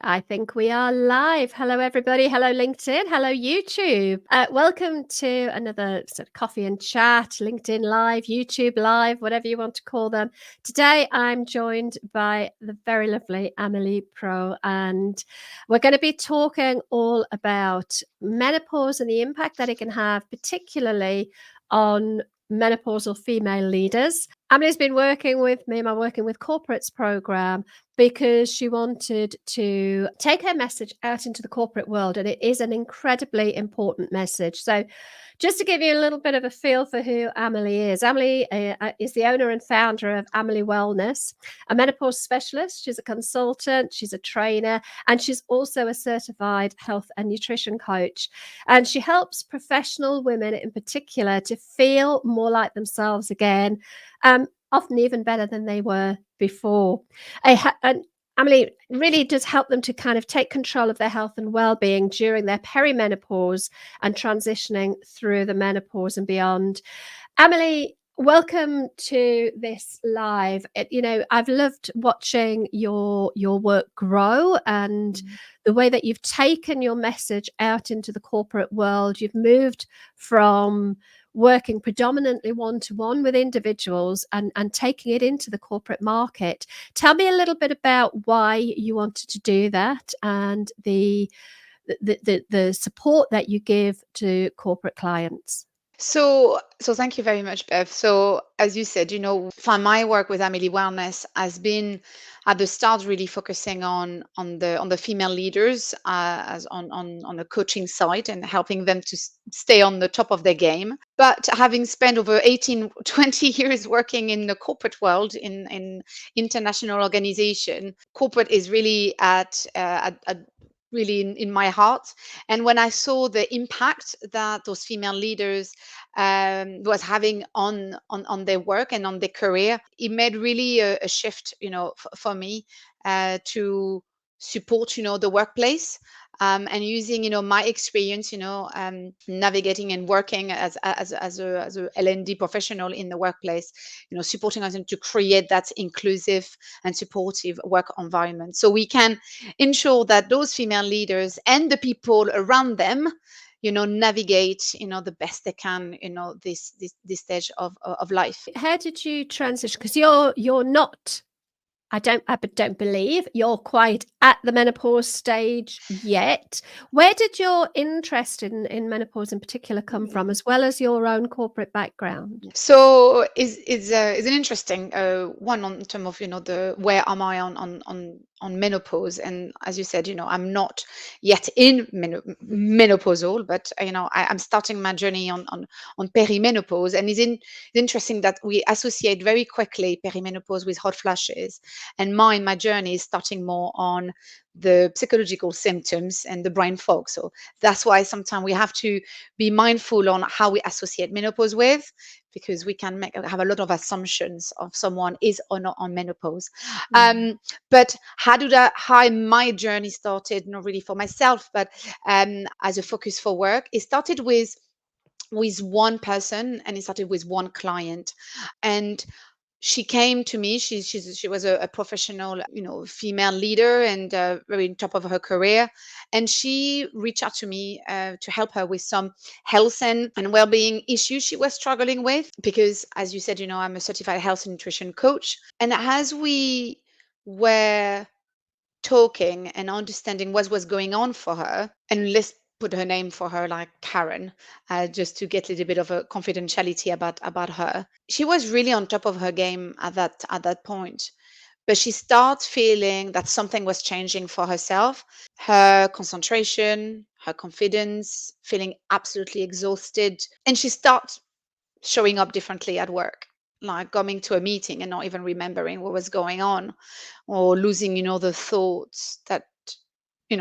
I think we are live. Hello, everybody. Hello, LinkedIn. Hello, YouTube. Welcome to another sort of coffee and chat, LinkedIn Live, YouTube Live, whatever you want to call them. Today, I'm joined by the very lovely Amelie Prot, and we're going to be talking all about menopause and the impact that it can have, particularly on menopausal female leaders. Amelie's been working with me in my Working with Corporates program because she wanted to take her message out into the corporate world, and it is an incredibly important message. So just to give you a little bit of a feel for who Amelie is the owner and founder of Amelie Wellness, a menopause specialist. She's a consultant, she's a trainer, and she's also a certified health and nutrition coach. And she helps professional women in particular to feel more like themselves again, often even better than they were before. And Amelie really does help them to kind of take control of their health and well-being during their perimenopause and transitioning through the menopause and beyond. Amelie, welcome to this live. I've loved watching your work grow and the way that you've taken your message out into the corporate world. You've moved from working predominantly one-to-one with individuals and taking it into the corporate market. Tell me a little bit about why you wanted to do that and the support that you give to corporate clients. So thank you very much, Bev. So as you said, my work with Amelie Wellness has been at the start really focusing on the female leaders as on the coaching side and helping them to stay on the top of their game. But having spent over 18, 20 years working in the corporate world in international organization, corporate is really at really in my heart. And when I saw the impact that those female leaders was having on their work and on their career, it made really a shift, for me to support, the workplace. And using, my experience, navigating and working as a L&D professional in the workplace, supporting us to create that inclusive and supportive work environment, so we can ensure that those female leaders and the people around them, navigate, the best they can, this stage of life. How did you transition? Because you're not, I don't believe you're quite at the menopause stage yet. Where did your interest in menopause in particular come from, as well as your own corporate background? So is an interesting one on term of, the where am I on menopause. And as you said, I'm not yet in menopausal, but I'm starting my journey on perimenopause. And it's interesting that we associate very quickly perimenopause with hot flashes, and my journey is starting more on the psychological symptoms and the brain fog. So that's why sometimes we have to be mindful on how we associate menopause with, because we can have a lot of assumptions of someone is or not on menopause. But how my journey started, not really for myself, but as a focus for work, it started with one person, and it started with one client. And she came to me. She was a professional, female leader, and very on top of her career. And she reached out to me to help her with some health and well-being issues she was struggling with. Because, as you said, I'm a certified health and nutrition coach. And as we were talking and understanding what was going on for her, and let's put her name for her, like Karen, just to get a little bit of a confidentiality about her. She was really on top of her game at that point, but she started feeling that something was changing for herself. Her concentration, her confidence, feeling absolutely exhausted, and she started showing up differently at work, like coming to a meeting and not even remembering what was going on, or losing, the thoughts that,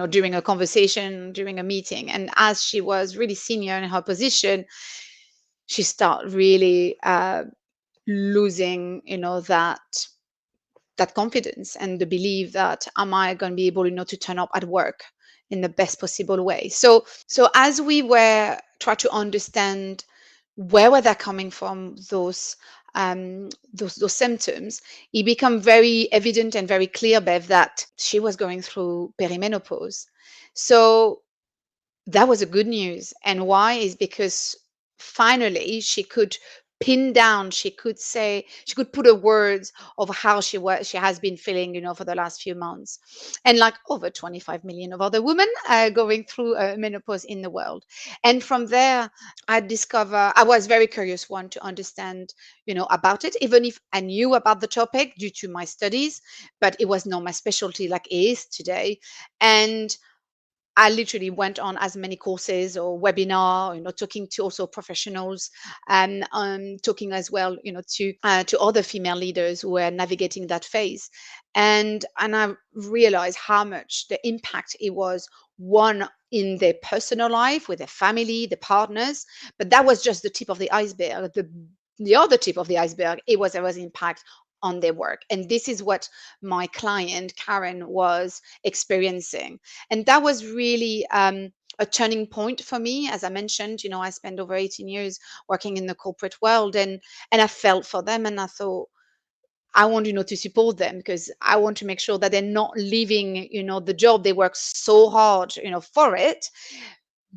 during a conversation, during a meeting. And as she was really senior in her position, she started really losing, that confidence and the belief that, am I going to be able, to turn up at work in the best possible way. So as we were trying to understand where were they coming from, those those symptoms, it became very evident and very clear, Bev, that she was going through perimenopause. So that was a good news. And why is because finally she could pin down, she could say, she could put a words of how she has been feeling, for the last few months. And like over 25 million of other women going through menopause in the world. And from there, I was very curious one to understand, about it, even if I knew about the topic due to my studies, but it was not my specialty like it is today. And I literally went on as many courses or webinar, talking to also professionals and talking as well, to other female leaders who were navigating that phase. And I realized how much the impact it was, one in their personal life with their family, the partners, but that was just the tip of the iceberg. The other tip of the iceberg, it was impact on their work. And this is what my client Karen was experiencing, and that was really a turning point for me. As I mentioned, I spent over 18 years working in the corporate world, and I felt for them, and I thought, I want, to support them, because I want to make sure that they're not leaving, the job they work so hard, for it,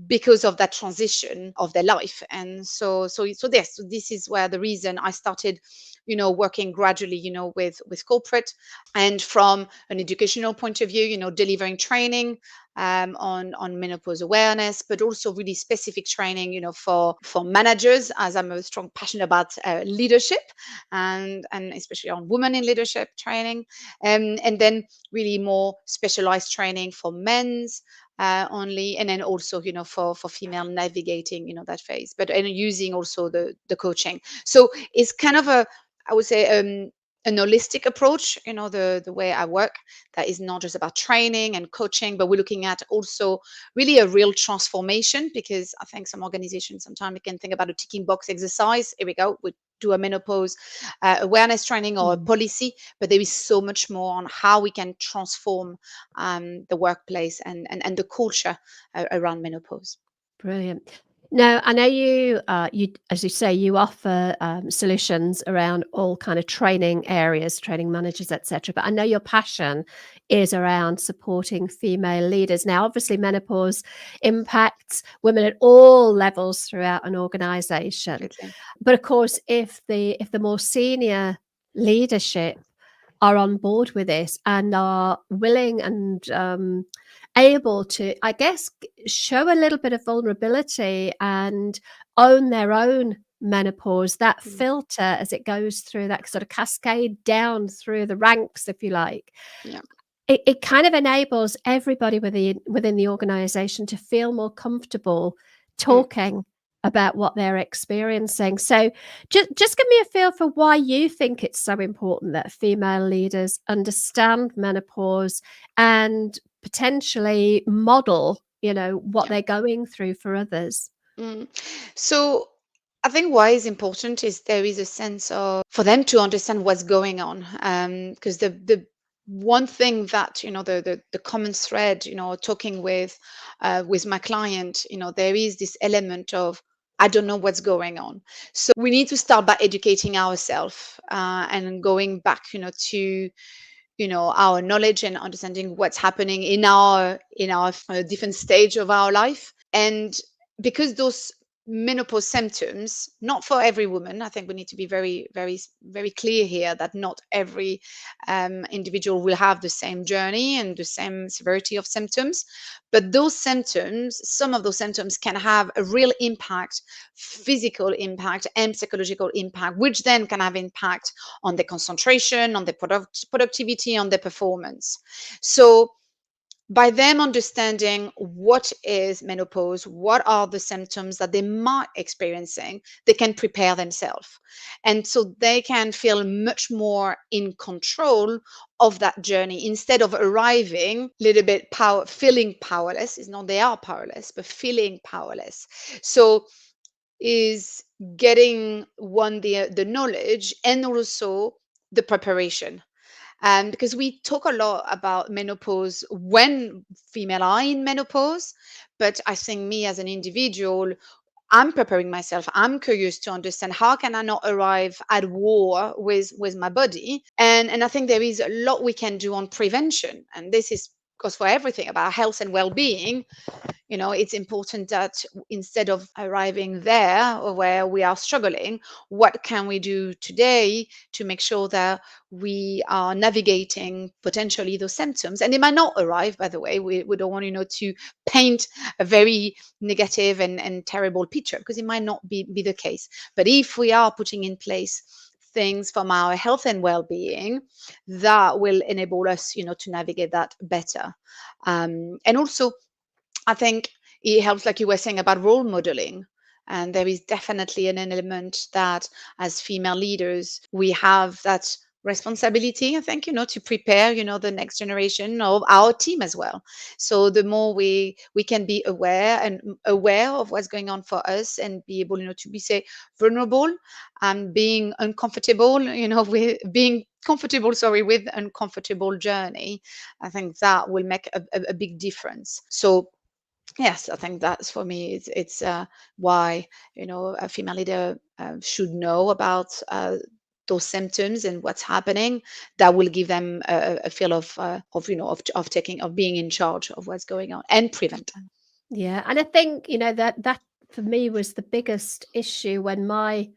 because of that transition of their life. And so this is where the reason I started, working gradually, with corporate, and from an educational point of view, delivering training on menopause awareness, but also really specific training, for managers, as I'm a strong passion about leadership, and especially on women in leadership training, and then really more specialized training for men's only, and then also, for female navigating, that phase, but and using also the coaching. So it's kind of a, I would say, an holistic approach, the way I work, that is not just about training and coaching, but we're looking at also really a real transformation, because I think some organizations sometimes we can think about a ticking box exercise. Here we go, we do a menopause awareness training or a Mm. policy, but there is so much more on how we can transform the workplace and the culture around menopause. Brilliant. Now, I know you, as you say, you offer solutions around all kind of training areas, training managers, etc. But I know your passion is around supporting female leaders. Now, obviously, menopause impacts women at all levels throughout an organisation. Absolutely. But of course, if the more senior leadership are on board with this and are willing and able to, I guess, show a little bit of vulnerability and own their own menopause, that Mm, filter as it goes through that sort of cascade down through the ranks, if you like, yeah. it kind of enables everybody within the organization to feel more comfortable Mm, talking about what they're experiencing. So just give me a feel for why you think it's so important that female leaders understand menopause and potentially model, what yeah. they're going through for others. Mm. So I think why is important is there is a sense of for them to understand what's going on. Because the one thing that, the common thread, talking with my client, there is this element of I don't know what's going on. So we need to start by educating ourselves, and going back, to our knowledge and understanding what's happening in our different stage of our life. And because those menopause symptoms, not for every woman, I think we need to be very, very, very clear here that not every individual will have the same journey and the same severity of symptoms. But those symptoms, some of those symptoms can have a real impact, physical impact and psychological impact, which then can have impact on the concentration, on the productivity, on the performance. So by them understanding what is menopause, what are the symptoms that they might experiencing, they can prepare themselves. And so they can feel much more in control of that journey instead of arriving a little bit feeling powerless. It's not they are powerless, but feeling powerless. So is getting one the knowledge and also the preparation, because we talk a lot about menopause when female are in menopause, but I think me as an individual, I'm preparing myself. I'm curious to understand how can I not arrive at war with my body. And I think there is a lot we can do on prevention. And this is goes for everything about health and well-being. It's important that instead of arriving there or where we are struggling, what can we do today to make sure that we are navigating potentially those symptoms? And they might not arrive, by the way. We don't want, to paint a very negative and terrible picture, because it might not be the case. But if we are putting in place things from our health and well-being, that will enable us, to navigate that better. And also, I think it helps, like you were saying, about role modeling. And there is definitely an element that, as female leaders, we have that responsibility, I think, to prepare, the next generation of our team as well. So the more we can be aware of what's going on for us, and be able, to be, say, vulnerable and being uncomfortable, with being comfortable, sorry, with uncomfortable journey, I think that will make a big difference. So yes, I think that's, for me, it's why, a female leader should know about those symptoms and what's happening. That will give them a feel of taking, of being in charge of what's going on, and prevent. Yeah, and I think, that for me was the biggest issue when my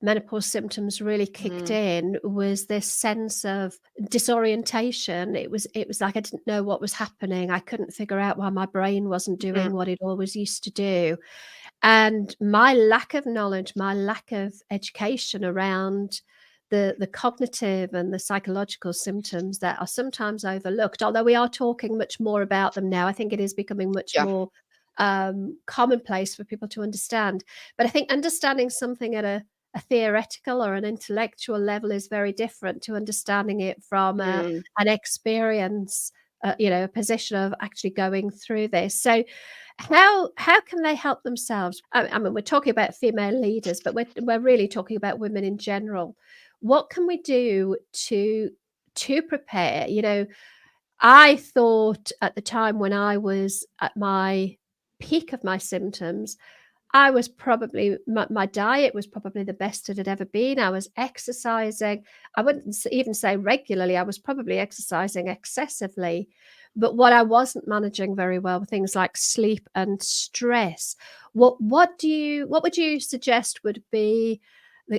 menopause symptoms really kicked Mm, in, was this sense of disorientation. It was like I didn't know what was happening. I couldn't figure out why my brain wasn't mm, doing what it always used to do. And my lack of knowledge, my lack of education around the cognitive and the psychological symptoms that are sometimes overlooked, although we are talking much more about them now. I think it is becoming much yeah. more commonplace for people to understand. But I think understanding something at a theoretical or an intellectual level is very different to understanding it from Mm. an experience, a position of actually going through this. So how can they help themselves? I mean, we're talking about female leaders, but we're really talking about women in general. What can we do to prepare? I thought at the time when I was at my peak of my symptoms, I was probably my diet was probably the best it had ever been. I was exercising. I wouldn't even say regularly. I was probably exercising excessively. But what I wasn't managing very well were things like sleep and stress. What would you suggest would be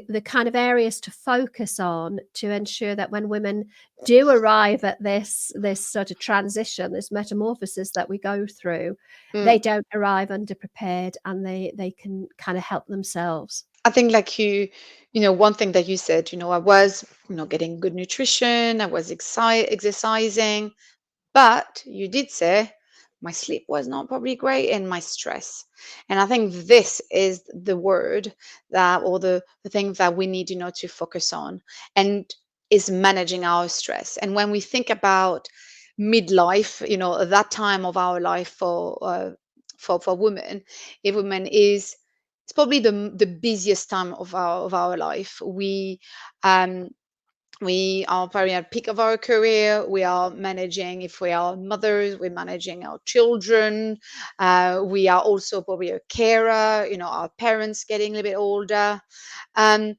the kind of areas to focus on to ensure that when women do arrive at this sort of transition, this metamorphosis that we go through, Mm. they don't arrive underprepared, and they can kind of help themselves. I think, like one thing that you said, I was, getting good nutrition, I was exercising. But you did say my sleep was not probably great, and my stress. And I think this is the word that, or the thing that we need, to focus on, and is managing our stress. And when we think about midlife, that time of our life for women, if women is, it's probably the busiest time of our life. Um we are probably at peak of our career. We are managing, if we are mothers, we're managing our children. We are also probably a carer, our parents getting a little bit older. And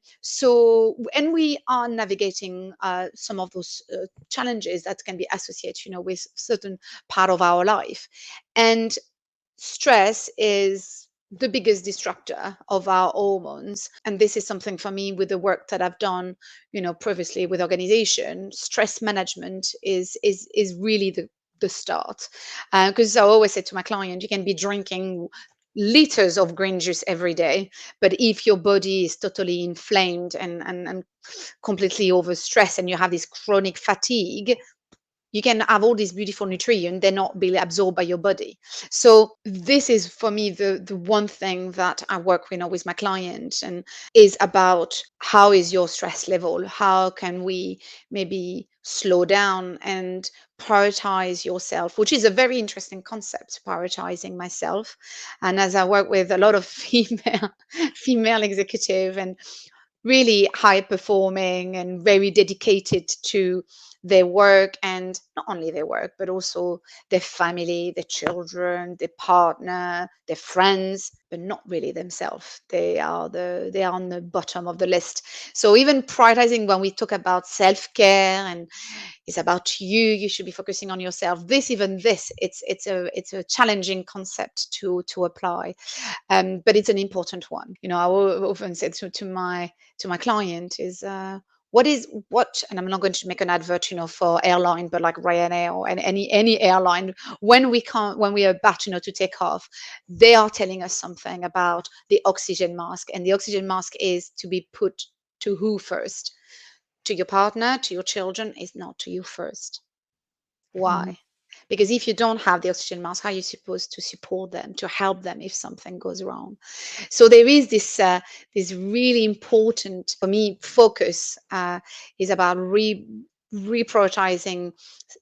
we are navigating some of those challenges that can be associated, with certain part of our life. And stress is the biggest disruptor of our hormones. And this is something, for me, with the work that I've done, previously with organization. Stress management is really the start. Because I always say to my client, you can be drinking liters of green juice every day, but if your body is totally inflamed and completely overstressed, and you have this chronic fatigue, you can have all these beautiful nutrients, they're not being absorbed by your body. So this is, for me, the one thing that I work with my clients, and is about how is your stress level, how can we maybe slow down and prioritize yourself, which is a very interesting concept, prioritizing myself. And as I work with a lot of female executive, and really high performing and very dedicated to their work, and not only their work, but also their family, their children, their partner, their friends, but not really themselves. They are on the bottom of the list. So even prioritizing when we talk about self-care and it's about you, you should be focusing on yourself. It's a challenging concept to apply, but it's an important one. I often say to my client is and I'm not going to make an advert, for airline, but like Ryanair or any airline, when we are about, to take off, they are telling us something about the oxygen mask, and the oxygen mask is to be put to who first? To your partner, to your children, is not to you first. Mm. Why? Because if you don't have the oxygen mask, how are you supposed to support them, to help them if something goes wrong? So there is this really important for me focus, is about reprioritizing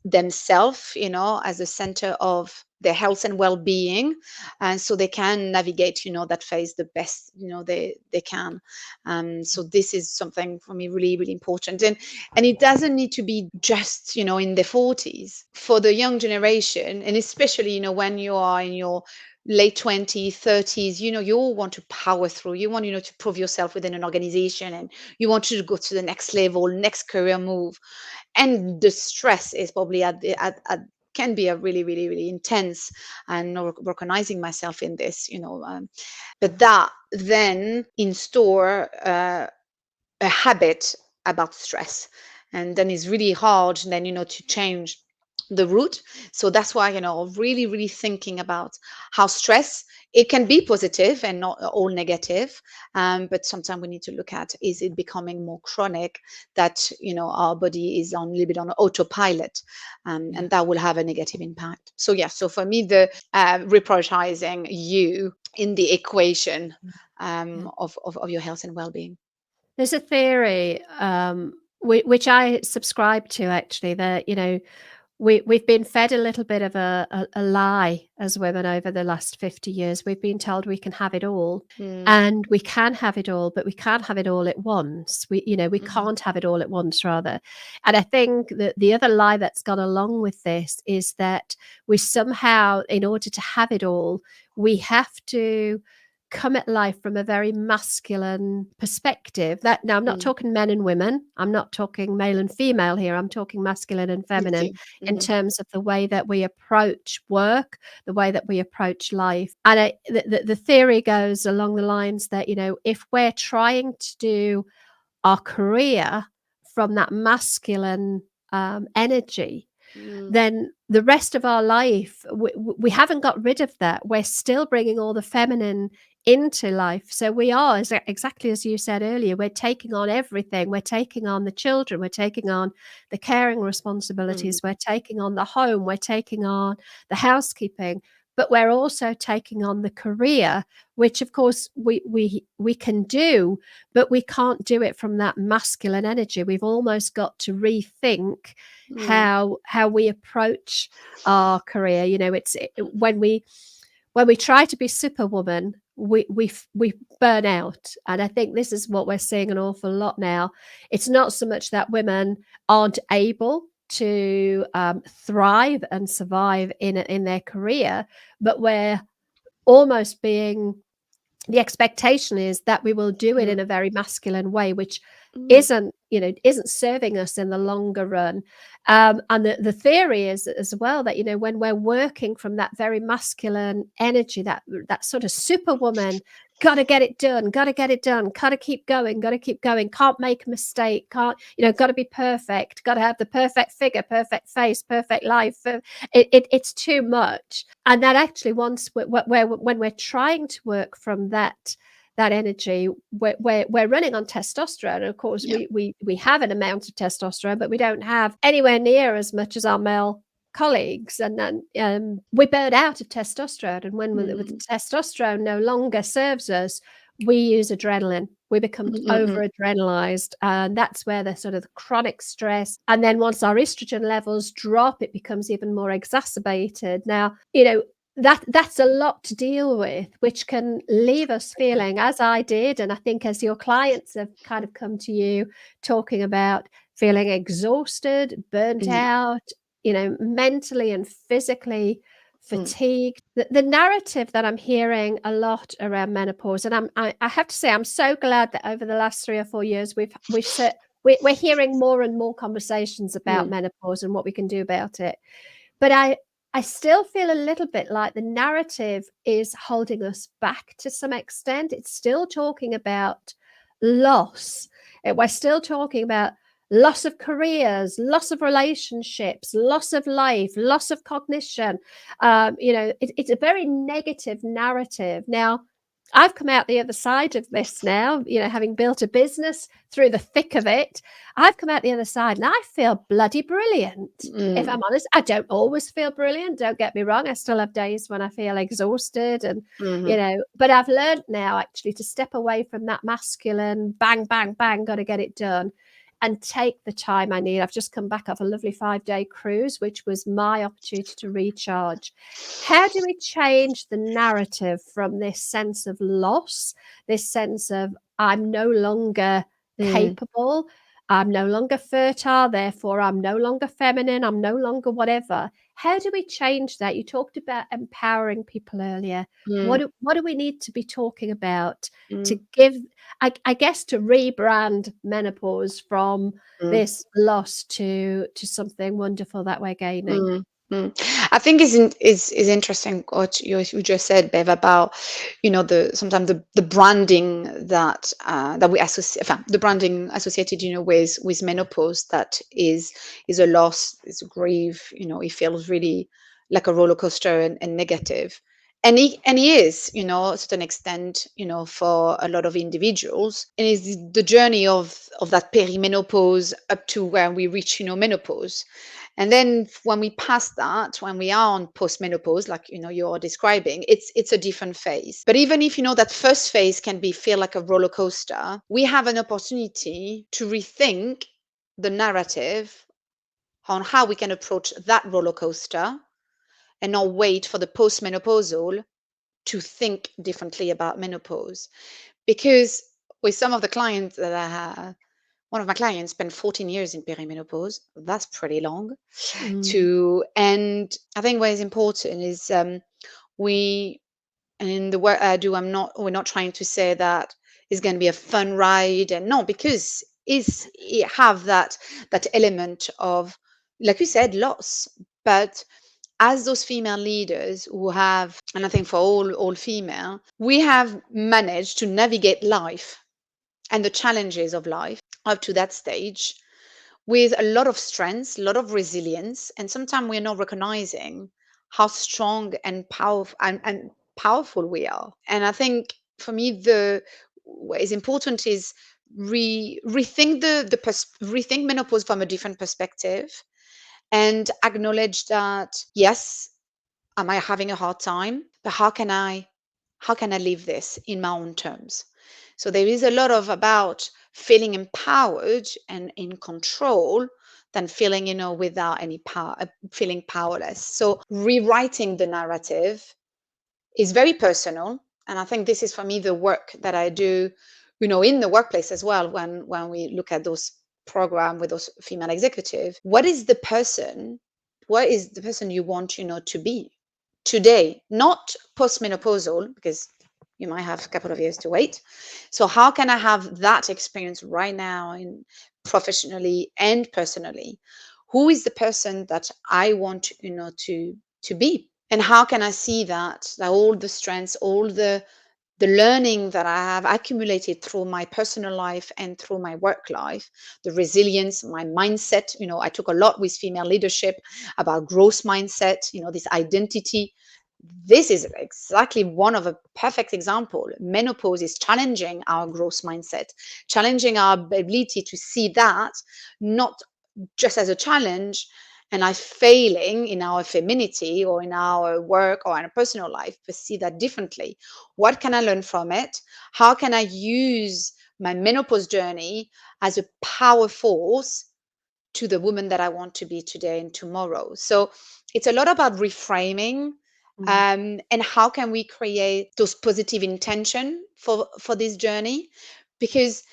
themselves, as the center of their health and well-being, and so they can navigate, that phase the best, they can. So this is something for me really, really important, and it doesn't need to be just, in the 40s. For the young generation, and especially, when you are in your late 20s, 30s, you all want to power through. You want, to prove yourself within an organization, and you want to go to the next level, next career move. And the stress is probably can be a really, really, really intense, and recognizing myself in this, but that then install a habit about stress, and then it's really hard then, to change the route. So that's why, really, really thinking about how stress, it can be positive and not all negative, but sometimes we need to look at, is it becoming more chronic, that, our body is on a little bit on autopilot, Yeah. and that will have a negative impact. So yeah, so for me, the reprioritizing you in the equation, Yeah. of your health and well-being. There's a theory, which I subscribe to actually, that, we've been fed a little bit of a lie as women over the last 50 years. We've been told we can have it all, Mm, and we can have it all, but we can't have it all at once. We mhm, can't have it all at once, rather. And I think that the other lie that's gone along with this is that we somehow, in order to have it all, we have to come at life from a very masculine perspective. That now, I'm not mm. talking men and women. I'm not talking male and female here. I'm talking masculine and Thank feminine you. in Mhm, terms of the way that we approach work, the way that we approach life. And the theory goes along the lines that, if we're trying to do our career from that masculine energy, mm, then the rest of our life, we haven't got rid of that. We're still bringing all the feminine into life. So we are, exactly as you said earlier, we're taking on everything. We're taking on the children, we're taking on the caring mm, responsibilities, we're taking on the home, we're taking on the housekeeping, but we're also taking on the career, which of course we can do, but we can't do it from that masculine energy. We've almost got to rethink mm, how we approach our career. When we try to be superwoman, we burn out, and I think this is what we're seeing an awful lot now. It's not so much that women aren't able to thrive and survive in their career, but we're almost being the expectation is that we will do it in mm, a very masculine way, which mm, isn't serving us in the longer run. And the theory is as well that, when we're working from that very masculine energy, that sort of superwoman, got to get it done, got to get it done, got to keep going, got to keep going, can't make a mistake, can't, got to be perfect, got to have the perfect figure, perfect face, perfect life. It's too much. And that actually, once when we're trying to work from that energy, we're running on testosterone. And of course, yeah. we have an amount of testosterone, but we don't have anywhere near as much as our male colleagues. And then we burn out of testosterone. And when with Mm, testosterone no longer serves us, we use adrenaline. We become mm, mm, mm, over adrenalized, and that's where the sort of chronic stress. And then once our estrogen levels drop, it becomes even more exacerbated. Now, that's a lot to deal with, which can leave us feeling, as I did, and I think as your clients have kind of come to you talking about feeling exhausted, burnt Mm, out, mentally and physically mm, fatigued. The narrative that I'm hearing a lot around menopause, and I have to say, I'm so glad that over the last 3 or 4 years, we're hearing more and more conversations about mm, menopause and what we can do about it. But I still feel a little bit like the narrative is holding us back to some extent. It's still talking about loss. We're still talking about loss of careers, loss of relationships, loss of life, loss of cognition. It's a very negative narrative. Now, I've come out the other side of this now, having built a business through the thick of it. I've come out the other side and I feel bloody brilliant. If mm, I'm honest, I don't always feel brilliant. Don't get me wrong. I still have days when I feel exhausted and, mhm, but I've learned now actually to step away from that masculine bang, bang, bang, got to get it done and take the time I need. I've just come back off a lovely 5-day cruise, which was my opportunity to recharge. How do we change the narrative from this sense of loss, this sense of I'm no longer mm, capable, I'm no longer fertile, therefore I'm no longer feminine, I'm no longer whatever? How do we change that? You talked about empowering people earlier. What mm, do we need to be talking about to mm, give, I guess, to rebrand menopause from mm. this loss to something wonderful that we're gaining? Mm, mm. I think is interesting what you just said, Bev, about the sometimes the branding that we associate, the branding associated with menopause, that is a loss, is a grief. It feels really like a roller coaster and negative. And he is, to a certain extent, for a lot of individuals, and it's the journey of that perimenopause up to where we reach, menopause. And then when we pass that, when we are on postmenopause, like you're describing, it's a different phase. But even if that first phase can be feel like a roller coaster, we have an opportunity to rethink the narrative on how we can approach that roller coaster and not wait for the postmenopausal to think differently about menopause. Because with some of the clients that I have, one of my clients spent 14 years in perimenopause. That's pretty long. Mm, And I think what is important is, we and in the work I do, we're not trying to say that it's going to be a fun ride, and no, because is it have that element of, like you said, loss. But as those female leaders who have, and I think for all female, we have managed to navigate life and the challenges of life up to that stage with a lot of strength, a lot of resilience, and sometimes we're not recognizing how strong and powerful we are. And I think for me, the what is important is rethink rethink menopause from a different perspective, and acknowledge that, yes, am I having a hard time? But how can I live this in my own terms? So there is a lot of about feeling empowered and in control than feeling, without any power, feeling powerless. So rewriting the narrative is very personal. And I think this is for me the work that I do, in the workplace as well, when we look at those program with those female executive. What is the person you want, to be today, not postmenopausal, because you might have a couple of years to wait. So how can I have that experience right now, in professionally and personally? Who is the person that I want, to be? And how can I see that all the strengths, all the learning that I have accumulated through my personal life and through my work life, the resilience, my mindset. I took a lot with female leadership about growth mindset, this identity. This is exactly one of a perfect example. Menopause is challenging our growth mindset, challenging our ability to see that not just as a challenge and I failing in our femininity or in our work or in a personal life, but see that differently. What can I learn from it? How can I use my menopause journey as a power force to the woman that I want to be today and tomorrow? So it's a lot about reframing, mm, and how can we create those positive intention for this journey? Because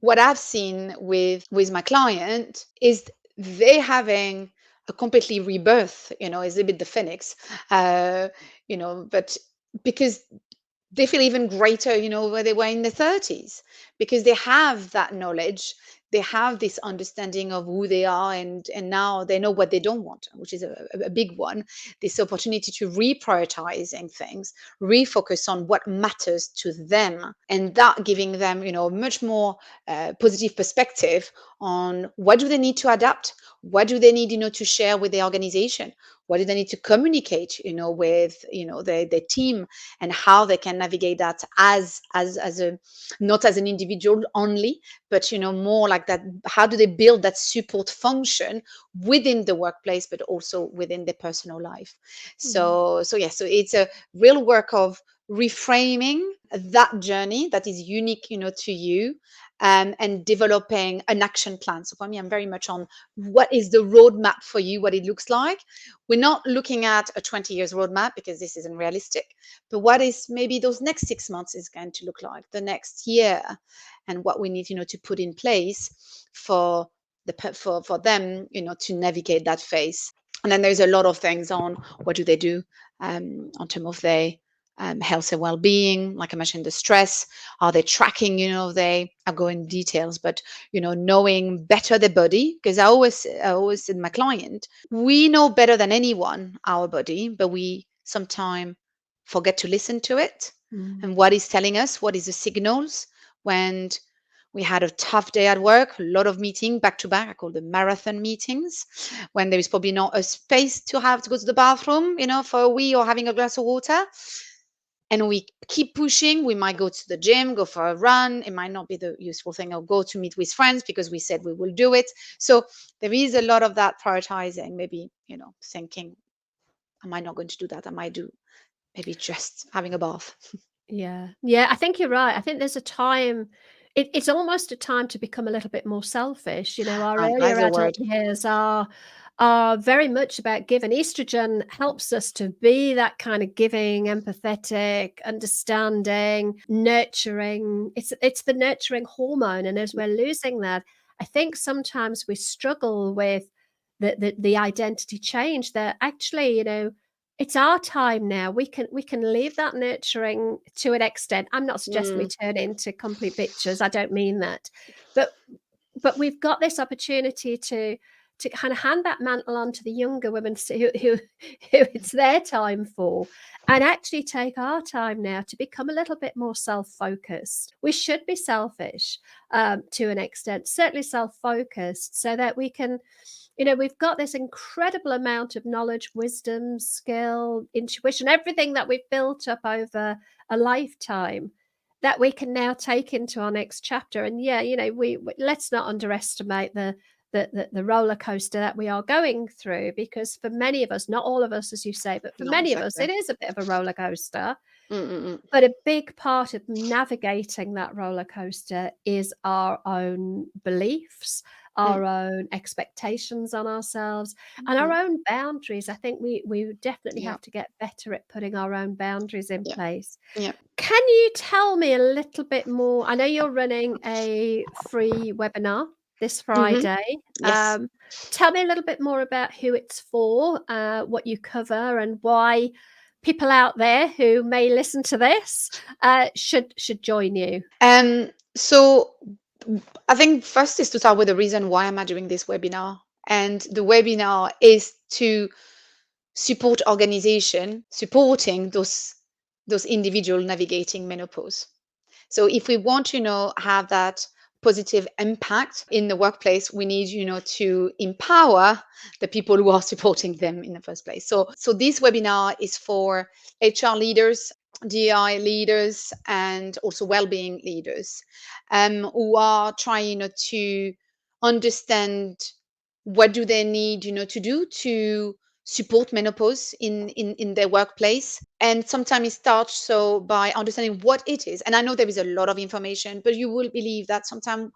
what I've seen with my client is they having a completely rebirth, is a bit the phoenix, uh, but because they feel even greater, where they were in their 30s, because they have that knowledge, they have this understanding of who they are, and now they know what they don't want, which is a big one. This opportunity to reprioritizing things, refocus on what matters to them, and that giving them, much more positive perspective on what do they need to adapt, what do they need, to share with the organization, what do they need to communicate, with, their team, and how they can navigate that as a, not as an individual only, but more like that. How do they build that support function within the workplace, but also within their personal life? Mm. So yeah, so it's a real work of reframing that journey that is unique, to you, and developing an action plan. So for me, I'm very much on what is the roadmap for you, what it looks like. We're not looking at a 20 years roadmap because this isn't realistic, but what is maybe those next 6 months is going to look like, the next year, and what we need, to put in place for for them, to navigate that phase. And then there's a lot of things on what do they do, on terms of their health and well-being, like I mentioned, the stress. Are they tracking, they, I go in details, but knowing better the body, because I always said my client, we know better than anyone our body, but we sometimes forget to listen to it, Mm. and what is telling us, what is the signals when we had a tough day at work, a lot of meeting back to back. I call them marathon meetings, when there is probably not a space to have to go to the bathroom, for a wee or having a glass of water. And we keep pushing. We might go to the gym, go for a run. It might not be the useful thing, or go to meet with friends because we said we will do it. So there is a lot of that prioritizing, maybe, thinking, am I not going to do that? I might do maybe just having a bath. Yeah. Yeah, I think you're right. I think there's a time it's almost a time to become a little bit more selfish. Our That's earlier a adult word. years are very much about giving. Estrogen helps us to be that kind of giving, empathetic, understanding, nurturing. It's the nurturing hormone, and as we're losing that, I think sometimes we struggle with the identity change that actually, it's our time now. We can leave that nurturing to an extent. I'm not suggesting we Mm, turn into complete bitches. I don't mean that. But but we've got this opportunity to kind of hand that mantle on to the younger women who it's their time for, and actually take our time now to become a little bit more self-focused. We should be selfish, to an extent, certainly self-focused, so that we can, we've got this incredible amount of knowledge, wisdom, skill, intuition, everything that we've built up over a lifetime that we can now take into our next chapter. And yeah, we let's not underestimate the roller coaster that we are going through, because for many of us, not all of us, as you say, but for no, many of us, exactly. it is a bit of a roller coaster. Mm-mm-mm. But a big part of navigating that roller coaster is our own beliefs, Mm, our own expectations on ourselves, and our mm. own boundaries. I think we definitely Yeah, have to get better at putting our own boundaries in yeah, place. yeah. Can you tell me a little bit more? I know you're running a free webinar this Hmm. Friday. Yes. Tell me a little bit more about who it's for, what you cover, and why people out there who may listen to this should join you. So I think first is to start with the reason why am I doing this webinar. And the webinar is to support organization supporting those individual navigating menopause. So if we want to, have that positive impact in the workplace, we need, to empower the people who are supporting them in the first place. So this webinar is for HR leaders, DI leaders, and also well-being leaders, who are trying, to understand what do they need, to do to support menopause in their workplace. And sometimes it starts so by understanding what it is. And I know there is a lot of information, but you will believe that sometimes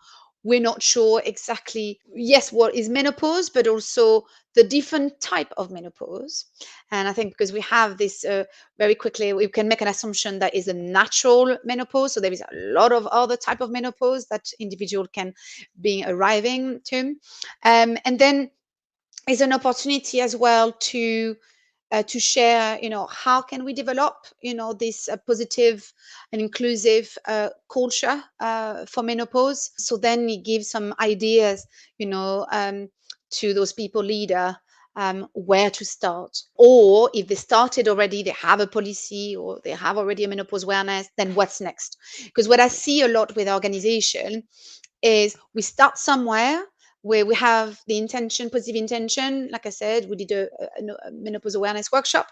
we're not sure exactly, yes, what is menopause, but also the different type of menopause. And I think because we have this very quickly, we can make an assumption that is a natural menopause. So there is a lot of other type of menopause that individual can be arriving to. And then is an opportunity as well to share, how can we develop, this positive and inclusive culture for menopause. So then it gives some ideas, to those people leader, where to start, or if they started already, they have a policy or they have already a menopause awareness, then what's next? Because what I see a lot with organization is we start somewhere where we have the intention, positive intention. Like I said, we did a menopause awareness workshop,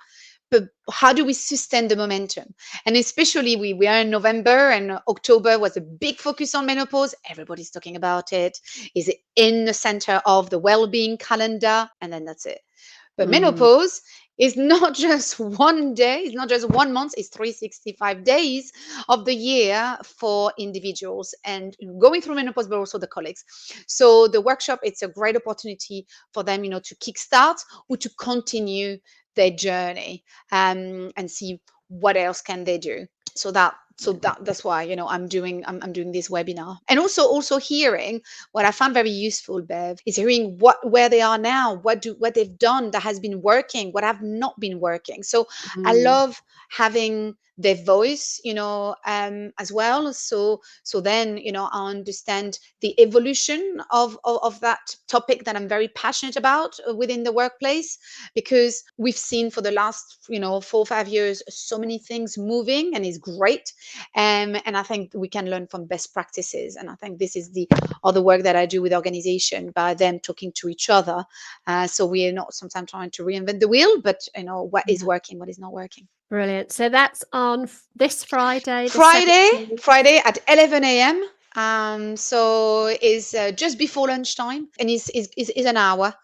but how do we sustain the momentum? And especially we are in November, and October was a big focus on menopause. Everybody's talking about it. Is it in the center of the well-being calendar? And then that's it. But Mm. menopause is not just one day, it's not just 1 month, it's 365 days of the year for individuals and going through menopause, but also the colleagues. So the workshop, it's a great opportunity for them, to kickstart or to continue their journey, and see what else can they do. That's why, I'm doing this webinar. And also hearing what I found very useful, Bev, is hearing where they are now, what they've done that has been working, what have not been working. So I Mm. love having their voice, as well. So then, I understand the evolution of that topic that I'm very passionate about within the workplace, because we've seen for the last, 4 or 5 years, so many things moving, and it's great. And I think we can learn from best practices. And I think this is the other work that I do with organization, by them talking to each other. So we are not sometimes trying to reinvent the wheel, but what is Yeah. working, what is not working. Brilliant. So that's on this Friday, the Friday, 17th. Friday at 11 a.m. So is just before lunchtime, and is an hour,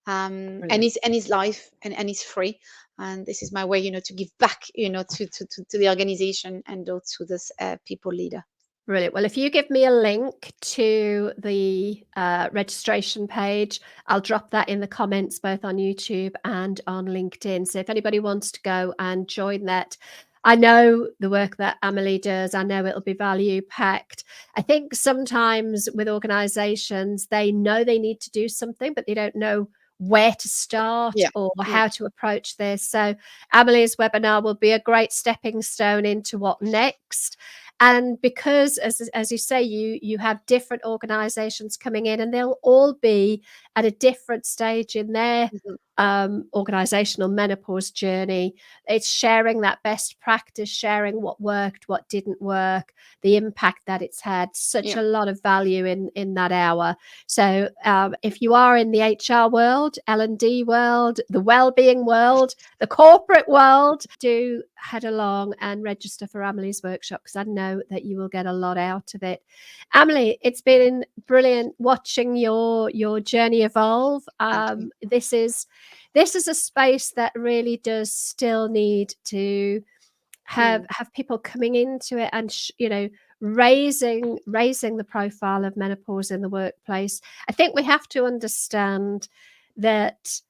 Brilliant. and is live, and is free. And this is my way, to give back, to the organization and to this people leader. Brilliant. Well, if you give me a link to the registration page, I'll drop that in the comments both on YouTube and on LinkedIn. So if anybody wants to go and join that, I know the work that Amelie does, I know it'll be value packed. I think sometimes with organizations, they know they need to do something, but they don't know where to start Yeah, or yeah. how to approach this. So Amelie's webinar will be a great stepping stone into what next. And because, as you say, you have different organizations coming in, and they'll all be at a different stage in their Mhm. organizational menopause journey. It's sharing that best practice, sharing what worked, what didn't work, the impact that it's had. Such Yeah. a lot of value in that hour. So if you are in the HR world, L&D world, the well-being world, the corporate world, do head along and register for Amelie's workshop, because I know that you will get a lot out of it. Amelie, it's been brilliant watching your journey evolve. Thank you. This is a space that really does still need to have Mm, people coming into it and raising the profile of menopause in the workplace. I think we have to understand that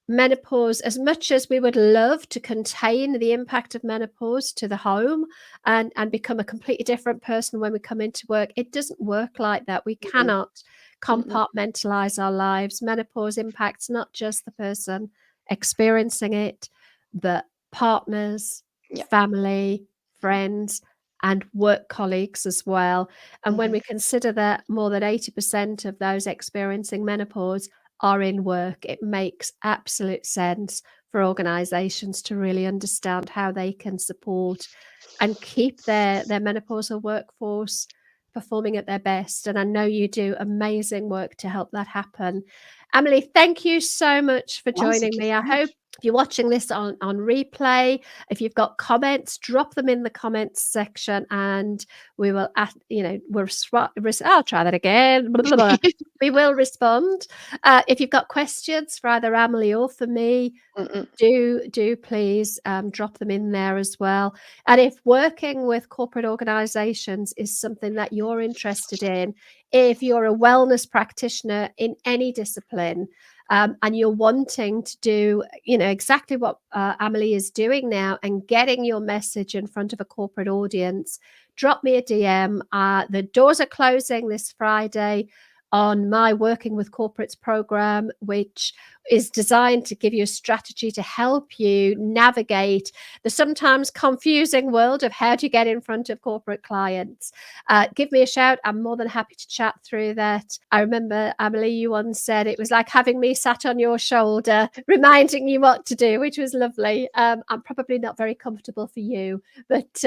menopause, as much as we would love to contain the impact of menopause to the home and become a completely different person when we come into work, it doesn't work like that. We mm-mm, cannot mm-mm. compartmentalize our lives. Menopause impacts not just the person experiencing it, but partners, Yeah. family, friends, and work colleagues as well. And when Mhm. we consider that more than 80% of those experiencing menopause are in work, it makes absolute sense for organizations to really understand how they can support and keep their menopausal workforce performing at their best. And I know you do amazing work to help that happen. Amelie, thank you so much for Oh, joining thank you me. so I hope much. If you're watching this on replay, if you've got comments, drop them in the comments section, and we will, I'll try that again. Blah, blah, blah. We will respond. If you've got questions for either Amelie or for me, Mm-mm. do please drop them in there as well. And if working with corporate organizations is something that you're interested in, if you're a wellness practitioner in any discipline, and you're wanting to do, exactly what Amelie is doing now and getting your message in front of a corporate audience, drop me a DM. The doors are closing this Friday on my Working with Corporates program, which is designed to give you a strategy to help you navigate the sometimes confusing world of how do you get in front of corporate clients. Give me a shout. I'm more than happy to chat through that. I remember, Amelie, you once said it was like having me sat on your shoulder, reminding you what to do, which was lovely. I'm probably not very comfortable for you, but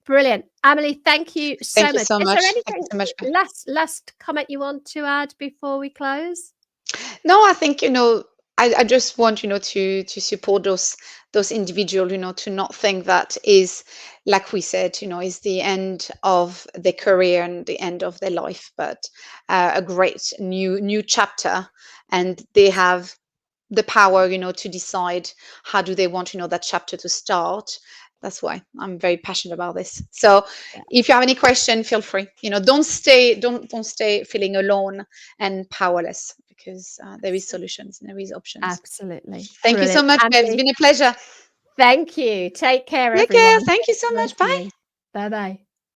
brilliant. Amelie, thank you so Thank you much. so Is there much. Thank you anything so much. last comment you want to add before we close? No, I think, I just want, to support those individuals, to not think that is, like we said, is the end of their career and the end of their life, but a great new chapter, and they have the power, to decide how do they want, that chapter to start. That's why I'm very passionate about this. So Yeah, if you have any question, feel free. Don't stay feeling alone and powerless, because there is solutions and there is options. absolutely. Thank you so Brilliant. much, Bev. It's Amelie, been a pleasure. thank you. Take care, Take care. everyone. Thank you Thanks so for much. Bye. listening. Bye bye.